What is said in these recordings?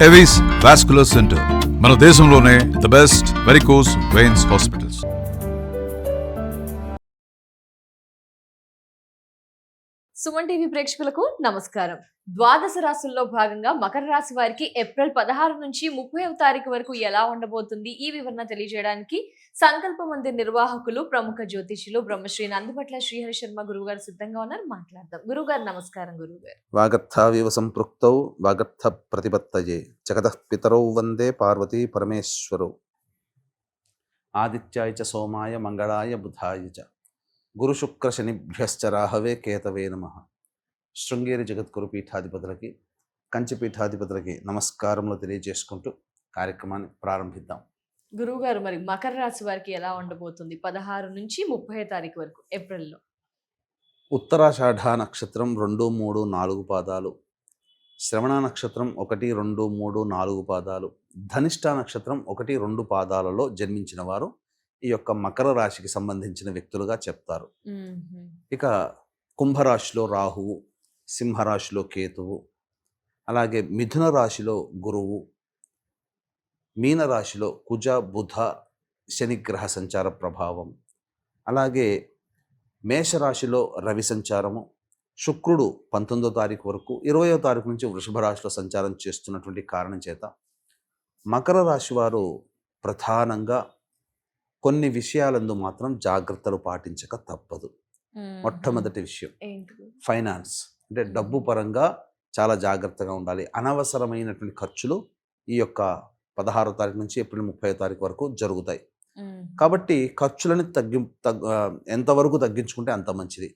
Avis vascular centre మన దేశంలోనే the best varicose veins hospitals. Suman TV ప్రేక్షకులకు నమస్కారం. ద్వాదశ రాశుల్లో భాగంగా మకర రాశి వారికి ఏప్రిల్ 16 నుంచి 30వ తారీఖు వరకు ఎలా ఉండబోతుంది ఈ వివరణ తెలియజేయడానికి సంకల్ప మందిర్ నిర్వాహకులు ప్రముఖ జ్యోతిషులు బ్రహ్మశ్రీ నందిపట్ల శ్రీహరి శర్మ గురువు గారు సిద్ధంగా ఉన్నారు. మాట్లాడదాం. గురువు గారు నమస్కారం. గురువు గారు వాగర్థావివ సంపృక్తౌ వాగర్థ ప్రతిపత్తయే జగతః పితరౌ వందే పార్వతీ పరమేశ్వరౌ ఆదిత్యాయ చ సోమాయ మంగళాయ బుధాయ చ గురు శుక్ర శనిభ్యశ్చ రాహవే కేతవే నమః. శృంగేరి జగద్గురు పీఠాధిపతులకి కంచి పీఠాధిపతులకి నమస్కారములు తెలియజేసుకుంటూ కార్యక్రమాన్ని ప్రారంభిద్దాం. గురువు గారు, మరి మకర రాశి వారికి ఎలా ఉండబోతుంది 16 నుంచి 30వ తారీఖు వరకు ఏప్రిల్లో? ఉత్తరాషాఢ నక్షత్రం 2, 3, 4 పాదాలు, శ్రవణ నక్షత్రం 1, 2, 3, 4 పాదాలు, ధనిష్ట నక్షత్రం 1, 2 పాదాలలో జన్మించిన వారు ఈ యొక్క మకర రాశికి సంబంధించిన వ్యక్తులుగా చెప్తారు. ఇక కుంభరాశిలో రాహువు, సింహరాశిలో కేతువు, అలాగే మిథున రాశిలో గురువు, మీనరాశిలో కుజ బుధ శనిగ్రహ సంచార ప్రభావం, అలాగే మేషరాశిలో రవి సంచారము, శుక్రుడు 19వ తారీఖు వరకు 20వ తారీఖు నుంచి వృషభ రాశిలో సంచారం చేస్తున్నటువంటి కారణం చేత మకర రాశి వారు ప్రధానంగా కొన్ని విషయాలందు మాత్రం జాగ్రత్తలు పాటించక తప్పదు. మొట్టమొదటి విషయం ఫైనాన్స్, అంటే డబ్బు పరంగా చాలా జాగ్రత్తగా ఉండాలి. అనవసరమైనటువంటి ఖర్చులు ఈ యొక్క 16వ తారీఖు నుంచి ఏప్రిల్ 30వ తారీఖు వరకు జరుగుతాయి. కాబట్టి ఖర్చులని ఎంతవరకు తగ్గించుకుంటే అంత మంచిది.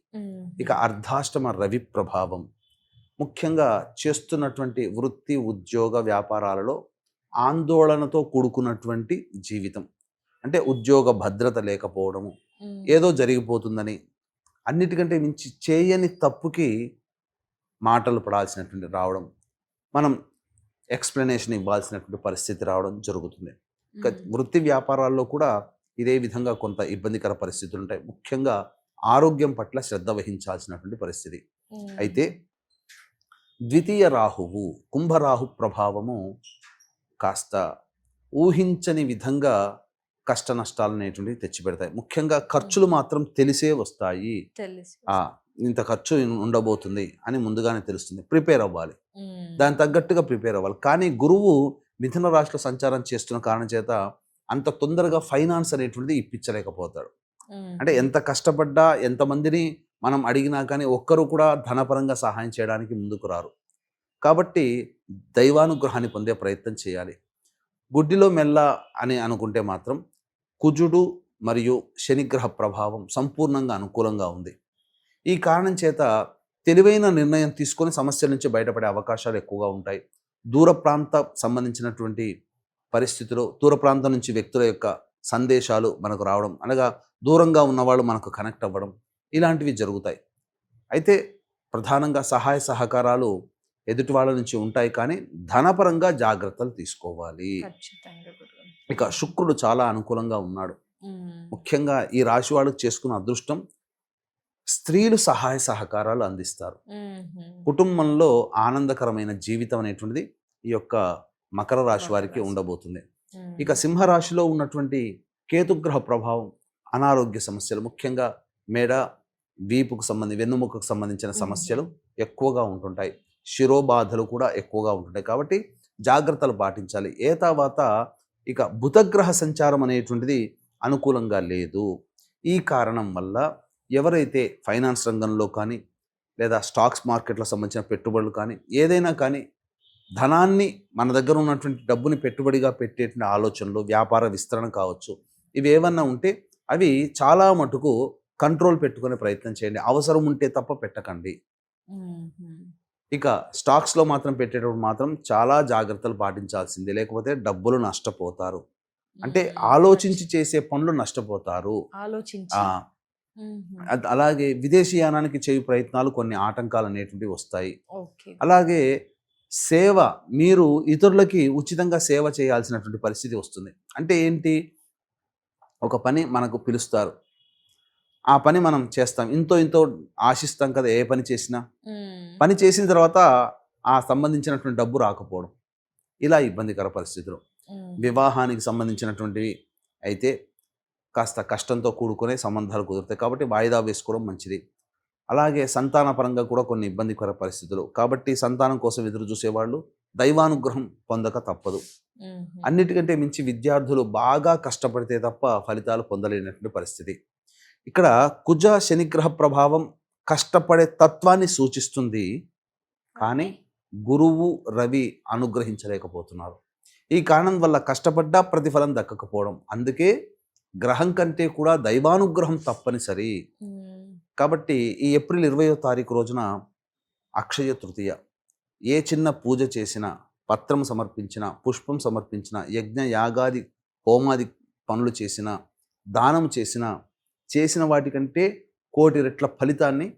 ఇక అర్ధాష్టమ రవి ప్రభావం, ముఖ్యంగా చేస్తున్నటువంటి వృత్తి ఉద్యోగ వ్యాపారాలలో ఆందోళనతో కూడుకున్నటువంటి జీవితం, అంటే ఉద్యోగ భద్రత లేకపోవడము, ఏదో జరిగిపోతుందని, అన్నిటికంటే మించి చేయని తప్పుకి మాటలు పడాల్సినటువంటి రావడం, మనం ఎక్స్ప్లెనేషన్ ఇవ్వాల్సినటువంటి పరిస్థితి రావడం జరుగుతుంది. వృత్తి వ్యాపారాల్లో కూడా ఇదే విధంగా కొంత ఇబ్బందికర పరిస్థితులు ఉంటాయి. ముఖ్యంగా ఆరోగ్యం పట్ల శ్రద్ధ వహించాల్సినటువంటి పరిస్థితి. అయితే ద్వితీయ రాహువు, కుంభరాహు ప్రభావము కాస్త ఊహించని విధంగా కష్ట నష్టాలు అనేటువంటివి తెచ్చిపెడతాయి. ముఖ్యంగా ఖర్చులు మాత్రం తెలిసే వస్తాయి. ఇంత ఖర్చు ఉండబోతుంది అని ముందుగానే తెలుస్తుంది. ప్రిపేర్ అవ్వాలి, దాని తగ్గట్టుగా ప్రిపేర్ అవ్వాలి. కానీ గురువు మిథున రాశిలో సంచారం చేస్తున్న కారణం చేత అంత తొందరగా ఫైనాన్స్ అనేటువంటిది ఇప్పించలేకపోతాడు. అంటే ఎంత కష్టపడ్డా, ఎంతమందిని మనం అడిగినా కానీ ఒక్కరు కూడా ధనపరంగా సహాయం చేయడానికి ముందుకు రారు. కాబట్టి దైవానుగ్రహాన్ని పొందే ప్రయత్నం చేయాలి. గుడ్డిలో మెల్ల అని అనుకుంటే మాత్రం కుజుడు మరియు శనిగ్రహ ప్రభావం సంపూర్ణంగా అనుకూలంగా ఉంది. ఈ కారణం చేత తెలివైన నిర్ణయం తీసుకొని సమస్యల నుంచి బయటపడే అవకాశాలు ఎక్కువగా ఉంటాయి. దూర ప్రాంత సంబంధించినటువంటి పరిస్థితులు, దూర ప్రాంతం నుంచి వ్యక్తుల యొక్క సందేశాలు మనకు రావడం, అనగా దూరంగా ఉన్నవాళ్ళు మనకు కనెక్ట్ అవ్వడం, ఇలాంటివి జరుగుతాయి. అయితే ప్రధానంగా సహాయ సహకారాలు ఎదుటి వాళ్ళ నుంచి ఉంటాయి, కానీ ధనపరంగా జాగ్రత్తలు తీసుకోవాలి. ఇక శుక్రుడు చాలా అనుకూలంగా ఉన్నాడు. ముఖ్యంగా ఈ రాశి వాళ్ళకు చేసుకున్న అదృష్టం, స్త్రీలు సహాయ సహకారాలు అందిస్తారు. కుటుంబంలో ఆనందకరమైన జీవితం అనేటువంటిది ఈ యొక్క మకర రాశి వారికి ఉండబోతుంది. ఇక సింహరాశిలో ఉన్నటువంటి కేతుగ్రహ ప్రభావం అనారోగ్య సమస్యలు, ముఖ్యంగా మెడ, వీపుకు వెన్నుముకకు సంబంధించిన సమస్యలు ఎక్కువగా ఉంటుంటాయి. శిరోబాధలు కూడా ఎక్కువగా ఉంటుంటాయి. కాబట్టి జాగ్రత్తలు పాటించాలి. తర్వాత ఇక బుధగ్రహ సంచారం అనేటువంటిది అనుకూలంగా లేదు. ఈ కారణం వల్ల ఎవరైతే ఫైనాన్స్ రంగంలో కానీ, లేదా స్టాక్స్ మార్కెట్లకు సంబంధించిన పెట్టుబడులు కానీ, ఏదైనా కానీ ధనాన్ని, మన దగ్గర ఉన్నటువంటి డబ్బుని పెట్టుబడిగా పెట్టేటువంటి ఆలోచనలు, వ్యాపార విస్తరణ కావచ్చు, ఇవి ఏమన్నా ఉంటే అవి చాలా మటుకు కంట్రోల్ పెట్టుకునే ప్రయత్నం చేయండి. అవసరం ఉంటే తప్ప పెట్టకండి. ఇక స్టాక్స్లో మాత్రం పెట్టేటప్పుడు మాత్రం చాలా జాగ్రత్తలు పాటించాల్సిందే, లేకపోతే డబ్బులు నష్టపోతారు. అంటే ఆలోచించి చేసే పనులు నష్టపోతారు. అలాగే విదేశీయానానికి చేయు ప్రయత్నాలు కొన్ని ఆటంకాలు అనేటువంటివి వస్తాయి. అలాగే సేవ, మీరు ఇతరులకి ఉచితంగా సేవ చేయాల్సినటువంటి పరిస్థితి వస్తుంది. అంటే ఏంటి, ఒక పని మనకు పిలుస్తారు, ఆ పని మనం చేస్తాం, ఇంతో ఆశిస్తాం కదా. ఏ పని చేసినా పని చేసిన తర్వాత ఆ సంబంధించినటువంటి డబ్బు రాకపోవడం, ఇలా ఇబ్బందికర పరిస్థితులు. వివాహానికి సంబంధించినటువంటివి అయితే కాస్త కష్టంతో కూడుకునే సంబంధాలు కుదురుతాయి కాబట్టి వాయిదా వేసుకోవడం మంచిది. అలాగే సంతానపరంగా కూడా కొన్ని ఇబ్బందికర పరిస్థితులు కాబట్టి సంతానం కోసం ఎదురు చూసేవాళ్ళు దైవానుగ్రహం పొందక తప్పదు. అన్నిటికంటే మించి విద్యార్థులు బాగా కష్టపడితే తప్ప ఫలితాలు పొందలేనటువంటి పరిస్థితి. ఇక్కడ కుజ శనిగ్రహ ప్రభావం కష్టపడే తత్వాన్ని సూచిస్తుంది, కానీ గురువు రవి అనుగ్రహించలేకపోతున్నారు. ఈ కారణం వల్ల కష్టపడ్డా ప్రతిఫలం దక్కకపోవడం. అందుకే గ్రహం కంటే కూడా దైవానుగ్రహం తప్పనిసరి. కాబట్టి ఈ ఏప్రిల్ 20వ తారీఖు రోజున అక్షయ తృతీయ. ఏ చిన్న పూజ చేసినా, పత్రం సమర్పించిన, పుష్పం సమర్పించిన, యజ్ఞ యాగాది హోమాది పనులు చేసిన, దానం చేసిన వాటికంటే కోటి రెట్ల ఫలితాన్ని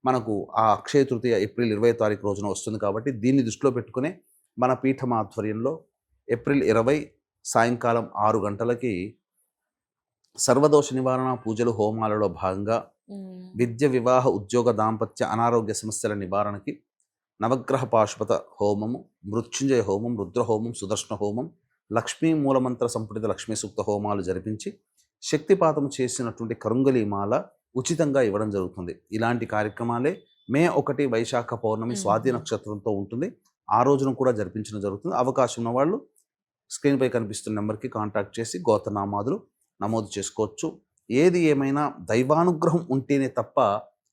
మనకు ఆ అక్షయ తృతీయ ఏప్రిల్ 20వ తారీఖు రోజున వస్తుంది. కాబట్టి దీన్ని దృష్టిలో పెట్టుకునే మన పీఠం ఆధ్వర్యంలో ఏప్రిల్ 20 సాయంకాలం 6 గంటలకి సర్వదోష నివారణ పూజలు హోమాలలో భాగంగా విద్య, వివాహ, ఉద్యోగ, దాంపత్య, అనారోగ్య సమస్యల నివారణకి నవగ్రహ పాశుపత హోమము, మృత్యుంజయ హోమం, రుద్రహోమం, సుదర్శన హోమం, లక్ష్మీ మూలమంత్ర సంపుటిత లక్ష్మీ సూక్త హోమాలు జరిపించి శక్తిపాతం చేసినటువంటి కరుంగలి మాల ఉచితంగా ఇవ్వడం జరుగుతుంది. ఇలాంటి కార్యక్రమాలే మే 1 వైశాఖ పౌర్ణమి స్వాతి నక్షత్రంతో ఉంటుంది. ఆ రోజున కూడా జరిపించడం జరుగుతుంది. అవకాశం ఉన్న వాళ్ళు స్క్రీన్పై కనిపిస్తున్న నెంబర్కి కాంటాక్ట్ చేసి గోత్రనామాదులు నమోదు చేసుకోవచ్చు. ఏది ఏమైనా దైవానుగ్రహం ఉంటేనే తప్ప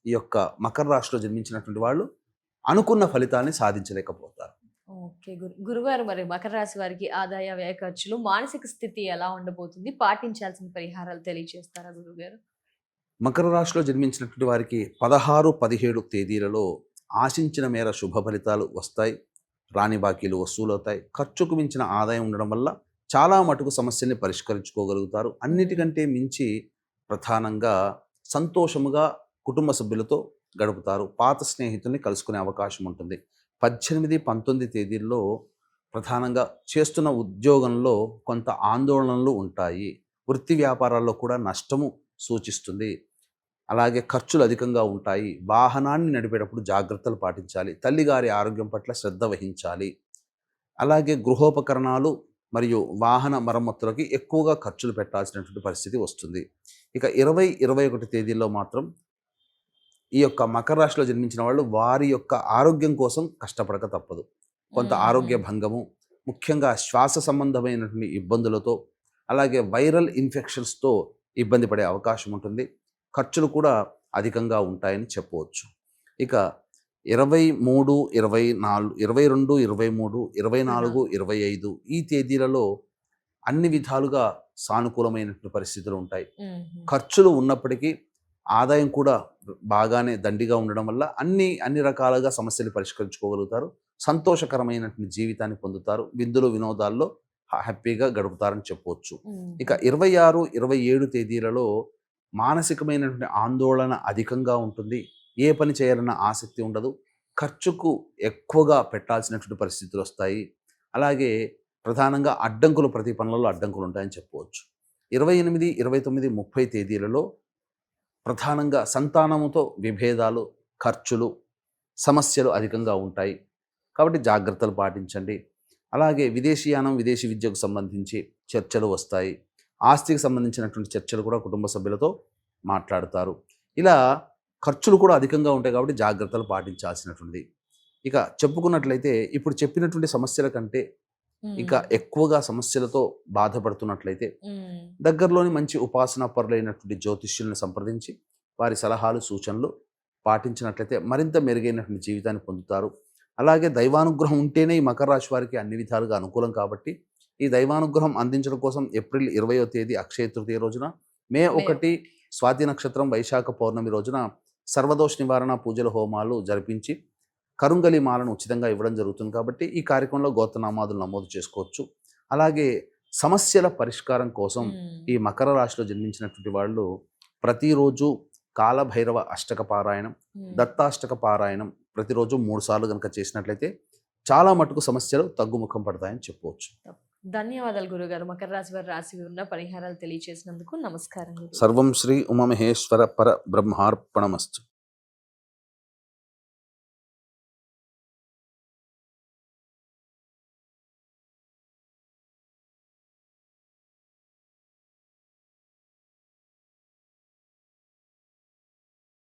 ఈ యొక్క మకర రాశిలో జన్మించినటువంటి వాళ్ళు అనుకున్న ఫలితాన్ని సాధించలేకపోతారు. ఓకే గురుగారు, మరి మకర రాశి వారికి ఆదాయ వ్యయ ఖర్చులు, మానసిక స్థితి ఎలా ఉండబోతుంది, పాటించాల్సిన పరిహారాలు తెలియజేస్తారా గురుగారు? మకర రాశిలో జన్మించినటువంటి వారికి 16, 17 తేదీలలో ఆశించిన మేర శుభ ఫలితాలు వస్తాయి. రాని బాకీలు వసూలవుతాయి. ఖర్చుకు మించిన ఆదాయం ఉండడం వల్ల చాలా మటుకు సమస్యల్ని పరిష్కరించుకోగలుగుతారు. అన్నిటికంటే మించి ప్రధానంగా సంతోషముగా కుటుంబ సభ్యులతో గడుపుతారు. పాత స్నేహితుల్ని కలుసుకునే అవకాశం ఉంటుంది. 18, 19 తేదీల్లో ప్రధానంగా చేస్తున్న ఉద్యోగంలో కొంత ఆందోళనలు ఉంటాయి. వృత్తి వ్యాపారాల్లో కూడా నష్టము సూచిస్తుంది. అలాగే ఖర్చులు అధికంగా ఉంటాయి. వాహనాన్ని నడిపేటప్పుడు జాగ్రత్తలు పాటించాలి. తల్లిగారి ఆరోగ్యం పట్ల శ్రద్ధ వహించాలి. అలాగే గృహోపకరణాలు మరియు వాహన మరమ్మతులకి ఎక్కువగా ఖర్చులు పెట్టాల్సినటువంటి పరిస్థితి వస్తుంది. ఇక 20, 21 తేదీల్లో మాత్రం ఈ యొక్క మకర రాశిలో జన్మించిన వాళ్ళు వారి యొక్క ఆరోగ్యం కోసం కష్టపడక తప్పదు. కొంత ఆరోగ్య భంగము, ముఖ్యంగా శ్వాస సంబంధమైనటువంటి ఇబ్బందులతో, అలాగే వైరల్ ఇన్ఫెక్షన్స్తో ఇబ్బంది పడే అవకాశం ఉంటుంది. ఖర్చులు కూడా అధికంగా ఉంటాయని చెప్పవచ్చు. ఇక 23, 24, 22, 23, 24, 25 ఈ తేదీలలో అన్ని విధాలుగా సానుకూలమైనటువంటి పరిస్థితులు ఉంటాయి. ఖర్చులు ఉన్నప్పటికీ ఆదాయం కూడా బాగానే దండిగా ఉండడం వల్ల అన్ని రకాలుగా సమస్యలు పరిష్కరించుకోగలుగుతారు. సంతోషకరమైనటువంటి జీవితాన్ని పొందుతారు. విందులు వినోదాల్లో హ్యాపీగా గడుపుతారని చెప్పవచ్చు. ఇక 26, 27 తేదీలలో మానసికమైనటువంటి ఆందోళన అధికంగా ఉంటుంది. ఏ పని చేయాలన్న ఆసక్తి ఉండదు. ఖర్చుకు ఎక్కువగా పెట్టాల్సినటువంటి పరిస్థితులు వస్తాయి. అలాగే ప్రధానంగా అడ్డంకులు, ప్రతి పనులలో అడ్డంకులు ఉంటాయని చెప్పవచ్చు. 28, 29, 30 తేదీలలో ప్రధానంగా సంతానముతో విభేదాలు, ఖర్చులు, సమస్యలు అధికంగా ఉంటాయి. కాబట్టి జాగ్రత్తలు పాటించండి. అలాగే విదేశీయానం, విదేశీ విద్యకు సంబంధించి చర్చలు వస్తాయి. ఆస్తికి సంబంధించినటువంటి చర్చలు కూడా కుటుంబ సభ్యులతో మాట్లాడతారు. ఇలా ఖర్చులు కూడా అధికంగా ఉంటాయి కాబట్టి జాగ్రత్తలు పాటించాల్సినటువంటిది. ఇక చెప్పుకున్నట్లయితే ఇప్పుడు చెప్పినటువంటి సమస్యల కంటే ఇంకా ఎక్కువగా సమస్యలతో బాధపడుతున్నట్లయితే దగ్గరలోని మంచి ఉపాసనా పరులైనటువంటి జ్యోతిష్యులను సంప్రదించి వారి సలహాలు, సూచనలు పాటించినట్లయితే మరింత మెరుగైనటువంటి జీవితాన్ని పొందుతారు. అలాగే దైవానుగ్రహం ఉంటేనే ఈ మకర రాశి వారికి అన్ని విధాలుగా అనుకూలం. కాబట్టి ఈ దైవానుగ్రహం అందించడం కోసం ఏప్రిల్ 20వ తేదీ అక్షయ తృతీయ రోజున, మే 1 స్వాతి నక్షత్రం వైశాఖ పౌర్ణమి రోజున సర్వదోష నివారణ పూజల హోమాలు జరిపించి కరుంగలి మాలను ఉచితంగా ఇవ్వడం జరుగుతుంది. కాబట్టి ఈ కార్యక్రమంలో గోత్రనామాదులు నమోదు చేసుకోవచ్చు. అలాగే సమస్యల పరిష్కారం కోసం ఈ మకర రాశిలో జన్మించినటువంటి వాళ్ళు ప్రతిరోజు కాలభైరవ అష్టక పారాయణం, దత్తాష్టక పారాయణం ప్రతిరోజు 3 సార్లు కనుక చేసినట్లయితే చాలా మటుకు సమస్యలు తగ్గుముఖం పడతాయని చెప్పవచ్చు. ధన్యవాదాలు గురుగారు. మకర రాశి వారి రాశి ఉన్న పరిహారాలు తెలియజేసినందుకు నమస్కారం. సర్వం శ్రీ ఉమామహేశ్వర పర బ్రహ్మార్పణమస్తు.